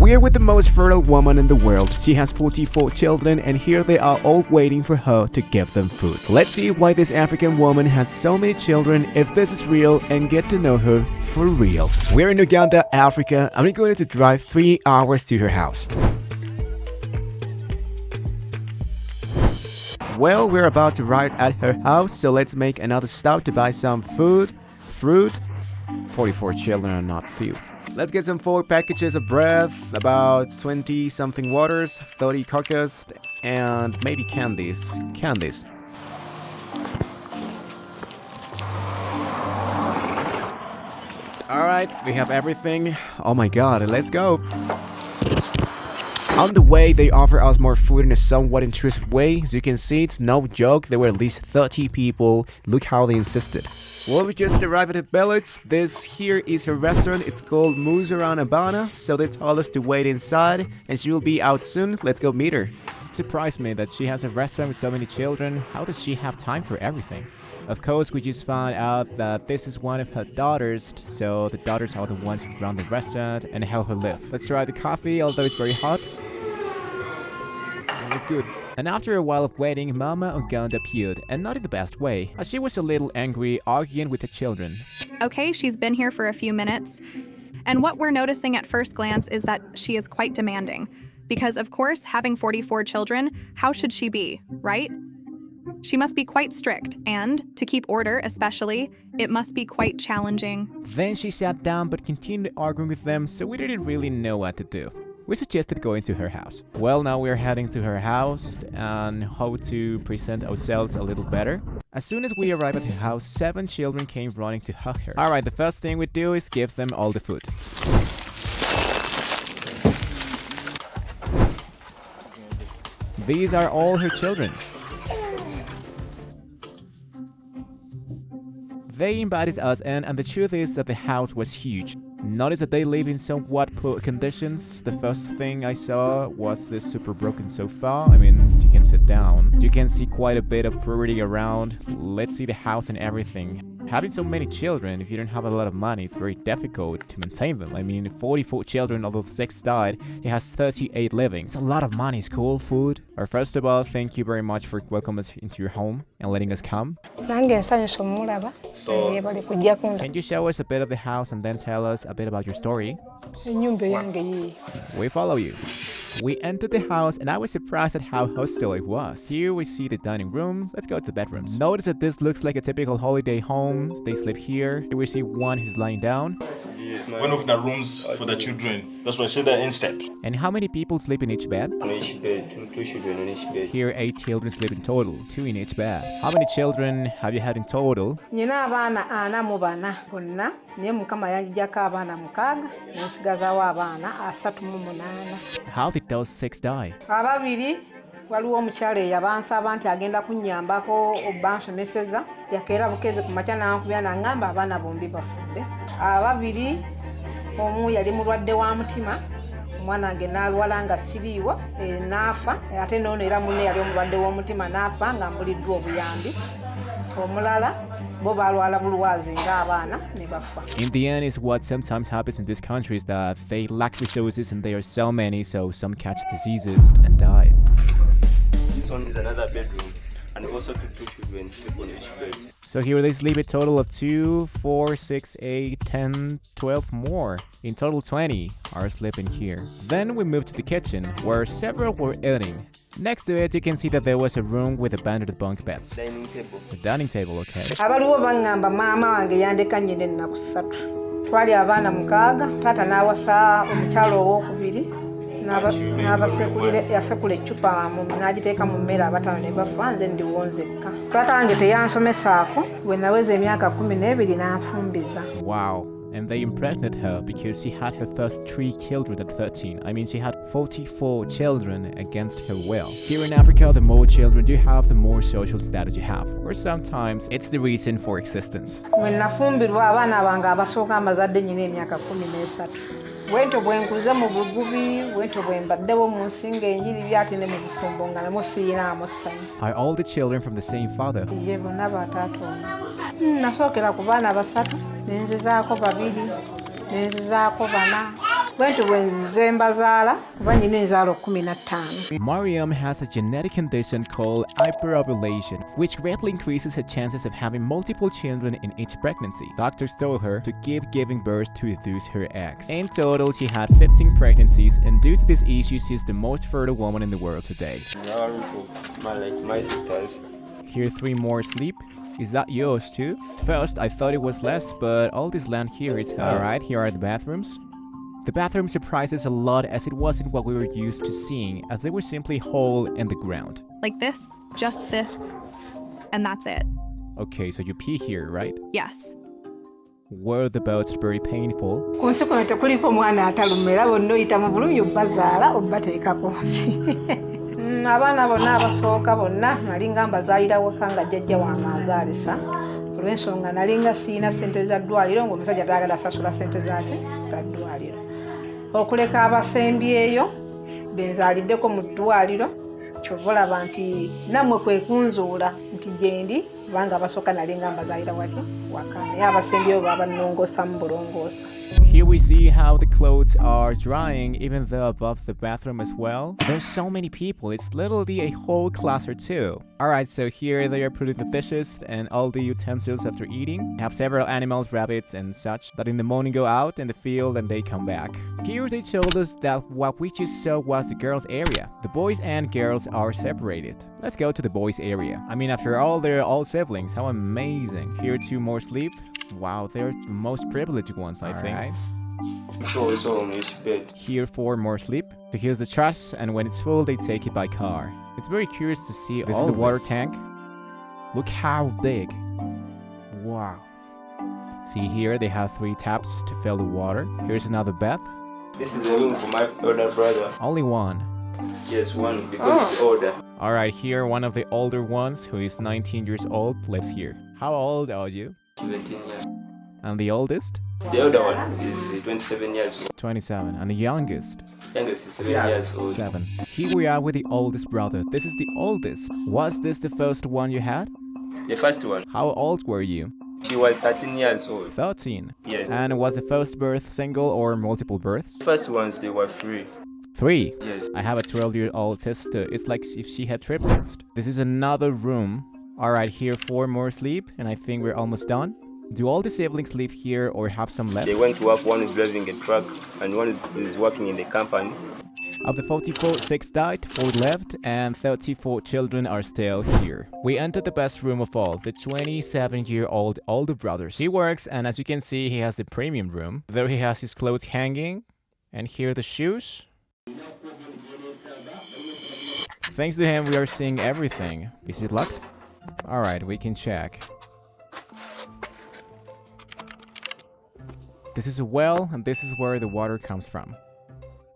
We're with the most fertile woman in the world. She has 44 children and here they are all waiting for her to give them food. Let's see why this African woman has so many children, if this is real, and get to know her for real. We're in Uganda, Africa, and we're going to drive 3 hours to her house. Well, we're about to arrive at her house, so let's make another stop to buy some food, fruit. 44 children are not few. Let's get some 4 packages of bread, about 20 something waters, 30 cocoas, and maybe candies. Alright, we have everything. Oh my god, let's go. On the way, they offer us more food in a somewhat intrusive way. As you can see, it's no joke, there were at least 30 people. Look how they insisted. Well, we just arrived at the village. This here is her restaurant. It's called Mama, so they told us to wait inside, and she will be out soon. Let's go meet her. It surprised me that she has a restaurant with so many children. How does she have time for everything? Of course, we just found out that this is one of her daughters, so the daughters are the ones who run the restaurant and help her live. Let's try the coffee, although it's very hot. It's good. And after a while of waiting, Mama Uganda appeared, and not in the best way, as she was a little angry, arguing with the children. Okay, she's been here for a few minutes, and what we're noticing at first glance is that she is quite demanding. Because of course, having 44 children, how should she be, right? She must be quite strict, and, to keep order especially, it must be quite challenging. Then she sat down but continued arguing with them, so we didn't really know what to do. We suggested going to her house. Well, now we're heading to her house and how to present ourselves a little better. As soon as we arrived at her house, 7 children came running to hug her. Alright, the first thing we do is give them all the food. These are all her children. They invited us in, and the truth is that the house was huge. Notice that they live in somewhat poor conditions. The first thing I saw was this super broken sofa. I mean, you can sit down. You can see quite a bit of poverty around. Let's see the house and everything. Having so many children, if you don't have a lot of money, it's very difficult to maintain them. I mean, 44 children, although 6 died, he has 38 living. It's a lot of money, school, food. Or first of all, thank you very much for welcoming us into your home and letting us come. Can you show us a bit of the house and then tell us a bit about your story? We follow you. We entered the house and I was surprised at how hostile it was. Here we see the dining room. Let's go to the bedrooms. Notice that this looks like a typical holiday home. They sleep here. Here we see one who's lying down. One of the rooms for the children. That's why I said that in steps. And how many people sleep in each bed? On each bed, 2 children on each bed. Here 8 children sleep in total, 2 in each bed. How many children have you had in total? How did those 6 die? Waliwo omukyala eyabansaba nti agenda kunnyambako obbansomeseza yakeera bukeze ku makya n'ankubya n'aŋŋamba abaana bombi bafudde. Ababiri omu yali mulwadde wa mutima, omwana wange n'alwala nga siriiwo n'afa, ate n'ono era munne yali omulwadde w'omutima n'afa nga mbuliddwa obuyambi. Omulala bo balwala bulwazi ng'abaana ne bafa. In the end, is what sometimes happens in these countries, that they lack resources and there are so many, so some catch diseases and die. This one is another bedroom, and also 2 children sleep on each bed. So here they sleep a total of 2, 4, 6, 8, 10, 12 more. In total 20 are sleeping here. Then we moved to the kitchen, where several were eating. Next to it, you can see that there was a room with abandoned bunk beds. Dining table. A dining table, okay. Abaliwo baŋŋamba maama wange yandeka nnyina ennaku 3. Twali abaana 6, taata n'awasa omukyala ow'okubiri. Yasekula eccupa n'agiteeka mu mmere abataano ne bafa, nze ndiwo nzekka. Taata wange teyansomesaako, bwe naweza emyaka 12 n'anfumbiza. Wow. And they impregnated her because she had her first 3 children at 13. I mean, she had 44 children against her will. Here in Africa, the more children you have, the more social status you have. Or sometimes, it's the reason for existence. When nafumbirwa abaana bange abasooka amazadde nnyina emyaka 13. Bwento bwe nkuze mu bugubi, bwento bwe mbaddewo mu nsinga enjiri ate ne mu bufumbo nga namo siyinaamu ssanyu. Are all the children from the same father? Ye bonna ba taata ono. Nasookera ku baana 3, ne nzizaako 2, ne nzizaako 4. bwentu bwe nze mbazaala kuba nnyina enzaalo 15. Mariam has a genetic condition called hyperovulation, which greatly increases her chances of having multiple children in each pregnancy. Doctors told her to keep giving birth to reduce her eggs. In total, she had 15 pregnancies, and due to this issue, she's the most fertile woman in the world today. My sisters. Here 3 more sleep. Is that yours too? First, I thought it was less, but all this land here is hers. Alright, here are the bathrooms. The bathroom surprises a lot as it wasn't what we were used to seeing, as they were simply hole in the ground. Like this, just this, and that's it. Okay, so you pee here, right? Yes. Were the boats very painful? Ku nsi kuno tekuliko mwana ataluma era bonna oyita mu bulumi obbazaala obbateeka ku nsi. Abaana bonna abasooka bonna nali nga mbazaalira waka nga jjajja wange azaalisa olw'ensonga nali nga siina ssente za ddwaliro ng'omusajja taagala sasula ssente zaki za ddwaliro. Okuleka abasembyeyo benzaaliddeko mu ddwaliro kyova olaba nti nammwe kwe kunzuula nti gye ndi kubanga abasooka nali nga mbazaalira waki waka naye abasembyeyo baba nnongoosa mu bulongoosa. Here we see how the clothes are drying even though above the bathroom as well. There's so many people, it's literally a whole class or two. Alright, so here they are putting the dishes and all the utensils after eating. They have several animals, rabbits and such, that in the morning go out in the field and they come back. Here they told us that what we just saw was the girls' area. The boys and girls are separated. Let's go to the boys' area. I mean, after all, they're all siblings. How amazing. Here 2 more sleep. Wow, they're the most privileged ones, I think. Here 4 more sleep. So here's the trash, and when it's full, they take it by car. It's very curious to see. This is the water tank. Look how big. Wow. See here, they have 3 taps to fill the water. Here's another bath. This is a room for my older brother. Only one. Yes, one, because it's older. Alright, here one of the older ones, who is 19 years old, lives here. How old are you? 17 years. And the oldest? The older one is 27 years old. 27. And the youngest? Youngest is 7 years old. 7. Here we are with the oldest brother. This is the oldest. Was this the first one you had? The first one. How old were you? She was 13 years old. 13. Yes. And was the first birth single or multiple births? The first ones, they were 3. 3? Yes. I have a 12-year-old sister. It's like if she had triplets. This is another room. Alright, here 4 more sleep, and I think we're almost done. Do all the siblings live here or have some left? They went to work, one is driving a truck, and one is working in the company. Of the 44, 6 died, 4 left, and 34 children are still here. We entered the best room of all, the 27-year-old older brothers. He works, and as you can see, he has the premium room. There he has his clothes hanging, and here the shoes. Thanks to him, we are seeing everything. Is it locked? Alright, we can check. This is a well, and this is where the water comes from.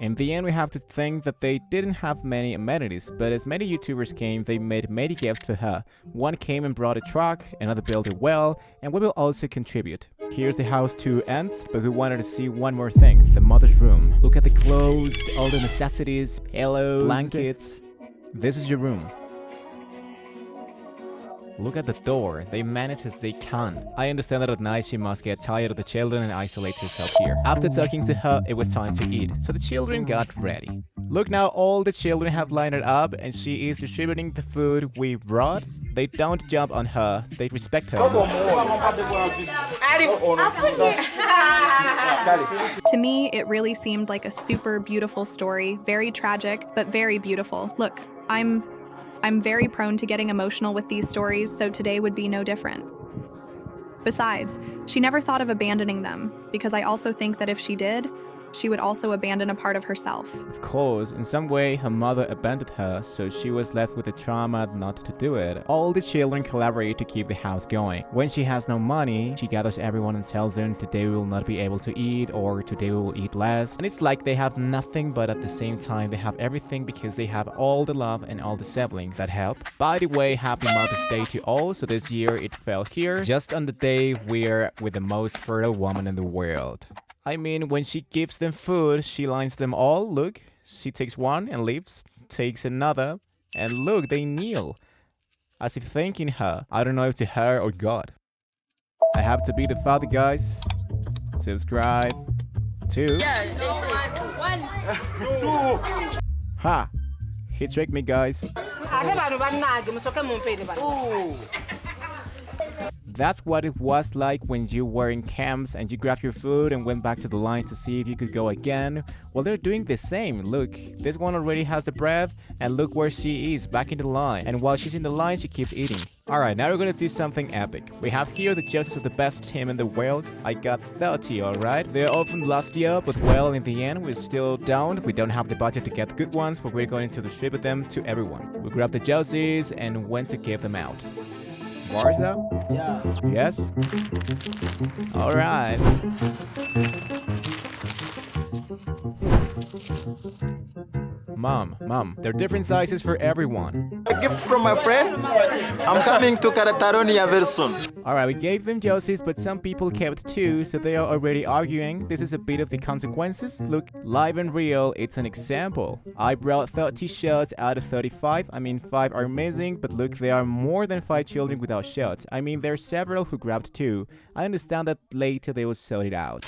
In the end, we have to think that they didn't have many amenities, but as many YouTubers came, they made many gifts to her. One came and brought a truck, another built a well, and we will also contribute. Here's the house 2 ends, but we wanted to see one more thing, the mother's room. Look at the clothes, all the necessities, pillows, blankets. This is your room. Look at the door. They manage as they can. I understand that at night she must get tired of the children and isolates herself here. After talking to her, it was time to eat. So the children got ready. Look now, all the children have lined up and she is distributing the food we brought. They don't jump on her. They respect her. To me, it really seemed like a super beautiful story, very tragic, but very beautiful. Look, I'm very prone to getting emotional with these stories, so today would be no different. Besides, she never thought of abandoning them, because I also think that if she did, she would also abandon a part of herself. Of course, in some way her mother abandoned her, so she was left with the trauma not to do it. All the children collaborate to keep the house going. When she has no money, she gathers everyone and tells them today we will not be able to eat, or today we will eat less. And it's like they have nothing, but at the same time they have everything because they have all the love and all the siblings that help. By the way, happy Mother's Day to all. So this year it fell here, just on the day we're with the most fertile woman in the world. I mean, when she gives them food, she lines them all. Look, she takes one and leaves, takes another, and look, they kneel, as if thanking her. I don't know if to her or God. I have to be the father, guys. Subscribe, 2. Yeah, they say 2. Ha! He tricked me, guys. ate bano bannange musoke mumpeere bano. That's what it was like when you were in camps and you grabbed your food and went back to the line to see if you could go again. Well, they're doing the same. Look, this one already has the bread, and look where she is, back in the line. And while she's in the line, she keeps eating. Alright, now we're gonna do something epic. We have here the judges of the best team in the world. I got 30, alright? They're all from last year, but well, in the end, we're still down. We don't have the budget to get the good ones, but we're going to distribute them to everyone. We grabbed the judges and went to give them out. Barza? Yeah. Yes? Alright. Mom, they're different sizes for everyone. A gift from my friend. I'm coming to Catalonia very soon. Alright, we gave them Josies, but some people kept 2, so they are already arguing. This is a bit of the consequences. Look, live and real, it's an example. I brought 30 shirts out of 35. I mean, 5 are missing, but look, there are more than 5 children without shirts. I mean, there are several who grabbed 2. I understand that later they will sell it out.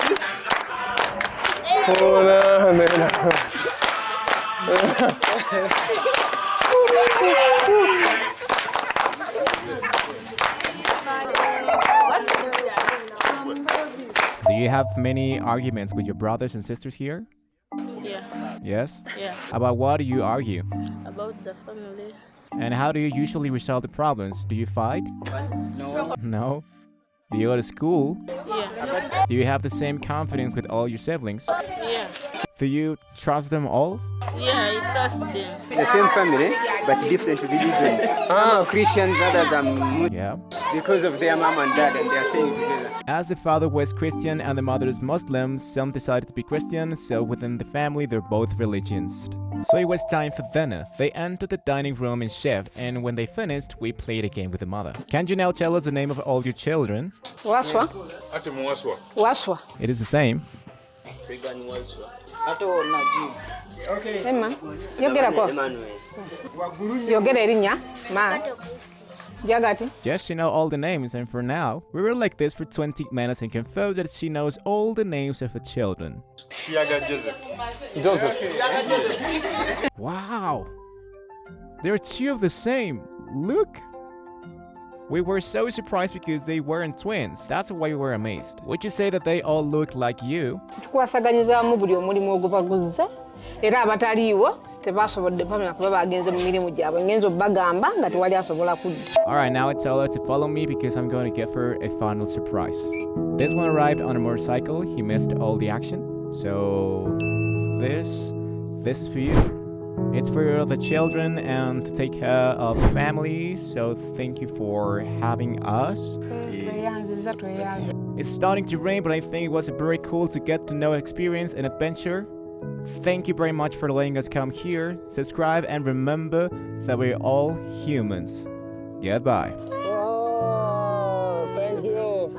Do you have many arguments with your brothers and sisters here? Yeah, Yes? yeah. About what do you argue? About the family. And how do you usually resolve the problems? Do you fight? No. No? Do you go to school? Yeah, Do you have the same confidence with all your siblings? yeah. Do you trust them all? Yeah, I trust them. The same family, but different religions. Some are Christians, others are Muslims Yeah. because of their mom and dad, and they are staying together. As the father was Christian and the mother is Muslim, some decided to be Christian, so within the family they're both religions. So it was time for dinner. They entered the dining room in shifts, and when they finished, we played a game with the mother. Can you now tell us the name of all your children? Waswa waswa It is the same. emma yogerako Emmanuel. yogera erinnya ma jagati. Yes, she know all the names, and for now, we were like this for 20 minutes and confirmed that she knows all the names of the children. Joseph. Wow! There are 2 of the same. Look! We were so surprised because they weren't twins. That's why we were amazed. Would you say that they all look like you? Tukwasaganyizaamu buli omulimu ogubaguzze era abataliiwo tebasobodde pamela kuba bagenze mu mirimu gyabwe ngenza obbagamba nga tewali asobola kudda. Alright, now I tell her to follow me because I'm going to give her a final surprise. This one arrived on a motorcycle. He missed all the action. So this is for you. It's for the children and to take care of the family. So thank you for having us. It's starting to rain, but I think it was very cool to get to know, experience, and adventure. Thank you very much for letting us come here. Subscribe and remember that we're all humans. Goodbye. Oh, thank you.